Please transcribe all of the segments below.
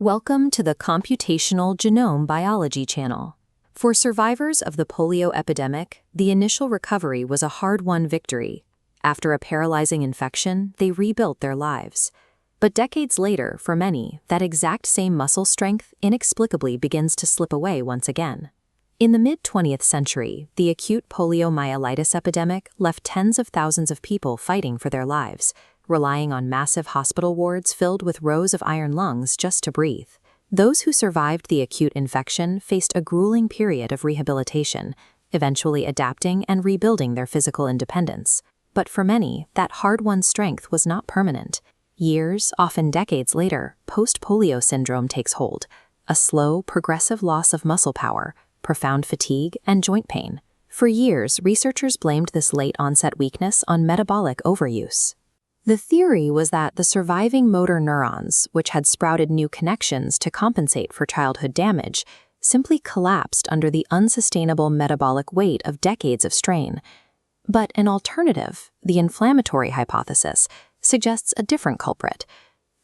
Welcome to the Computational Genome Biology channel. For survivors of the polio epidemic, the initial recovery was a hard-won victory. After a paralyzing infection, they rebuilt their lives. But decades later, for many, that exact same muscle strength inexplicably begins to slip away once again. In the mid-20th century, the acute poliomyelitis epidemic left tens of thousands of people fighting for their lives, relying on massive hospital wards filled with rows of iron lungs just to breathe. Those who survived the acute infection faced a grueling period of rehabilitation, eventually adapting and rebuilding their physical independence. But for many, that hard-won strength was not permanent. Years, often decades later, post-polio syndrome takes hold, a slow, progressive loss of muscle power, profound fatigue, and joint pain. For years, researchers blamed this late-onset weakness on metabolic overuse. The theory was that the surviving motor neurons, which had sprouted new connections to compensate for childhood damage, simply collapsed under the unsustainable metabolic weight of decades of strain. But an alternative, the inflammatory hypothesis, suggests a different culprit.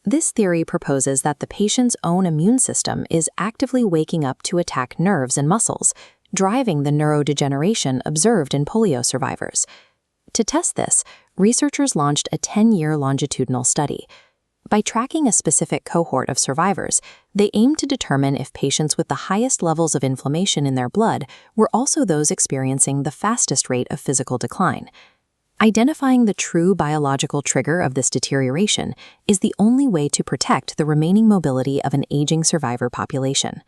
This theory proposes that the patient's own immune system is actively waking up to attack nerves and muscles, driving the neurodegeneration observed in polio survivors. To test this, researchers launched a 10-year longitudinal study. By tracking a specific cohort of survivors, they aimed to determine if patients with the highest levels of inflammation in their blood were also those experiencing the fastest rate of physical decline. Identifying the true biological trigger of this deterioration is the only way to protect the remaining mobility of an aging survivor population.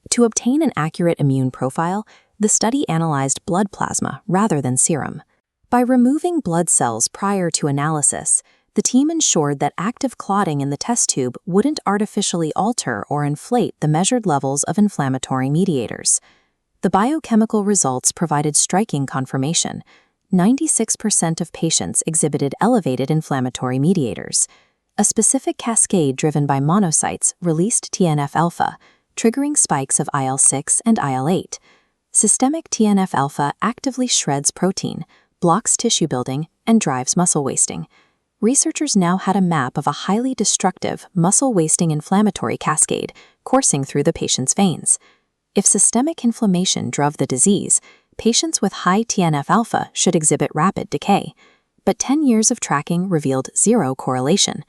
To obtain an accurate immune profile, the study analyzed blood plasma rather than serum. By removing blood cells prior to analysis, the team ensured that active clotting in the test tube wouldn't artificially alter or inflate the measured levels of inflammatory mediators. The biochemical results provided striking confirmation. 96% of patients exhibited elevated inflammatory mediators. A specific cascade driven by monocytes released TNF-alpha, triggering spikes of IL-6 and IL-8. Systemic TNF-alpha actively shreds protein, blocks tissue building, and drives muscle wasting. Researchers now had a map of a highly destructive, muscle-wasting inflammatory cascade coursing through the patient's veins. If systemic inflammation drove the disease, patients with high TNF-alpha should exhibit rapid decay. But 10 years of tracking revealed zero correlation.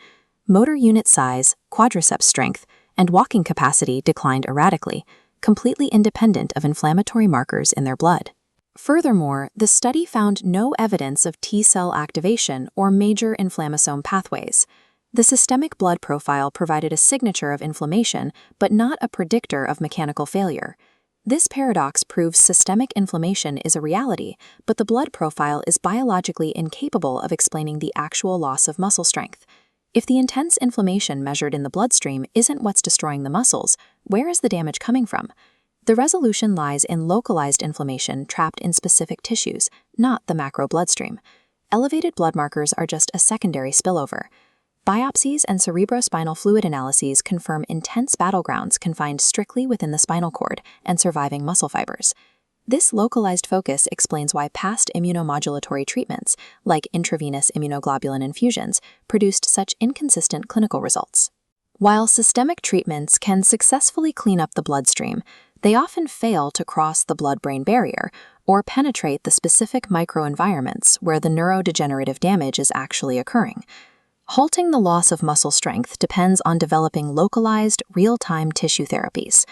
Motor unit size, quadriceps strength, and walking capacity declined erratically, completely independent of inflammatory markers in their blood. Furthermore, the study found no evidence of T-cell activation or major inflammasome pathways. The systemic blood profile provided a signature of inflammation, but not a predictor of mechanical failure. This paradox proves systemic inflammation is a reality, but the blood profile is biologically incapable of explaining the actual loss of muscle strength. If the intense inflammation measured in the bloodstream isn't what's destroying the muscles, where is the damage coming from? The resolution lies in localized inflammation trapped in specific tissues, not the macro bloodstream. Elevated blood markers are just a secondary spillover. Biopsies and cerebrospinal fluid analyses confirm intense battlegrounds confined strictly within the spinal cord and surviving muscle fibers. This localized focus explains why past immunomodulatory treatments, like intravenous immunoglobulin infusions, produced such inconsistent clinical results. While systemic treatments can successfully clean up the bloodstream, they often fail to cross the blood-brain barrier or penetrate the specific microenvironments where the neurodegenerative damage is actually occurring. Halting the loss of muscle strength depends on developing localized, real-time tissue therapies.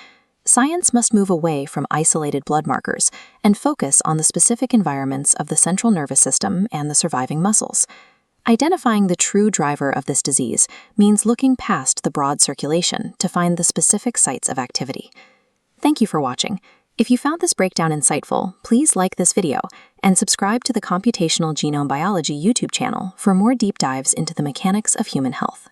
Science must move away from isolated blood markers and focus on the specific environments of the central nervous system and the surviving muscles. Identifying the true driver of this disease means looking past the broad circulation to find the specific sites of activity. Thank you for watching. If you found this breakdown insightful, please like this video and subscribe to the Computational Genome Biology YouTube channel for more deep dives into the mechanics of human health.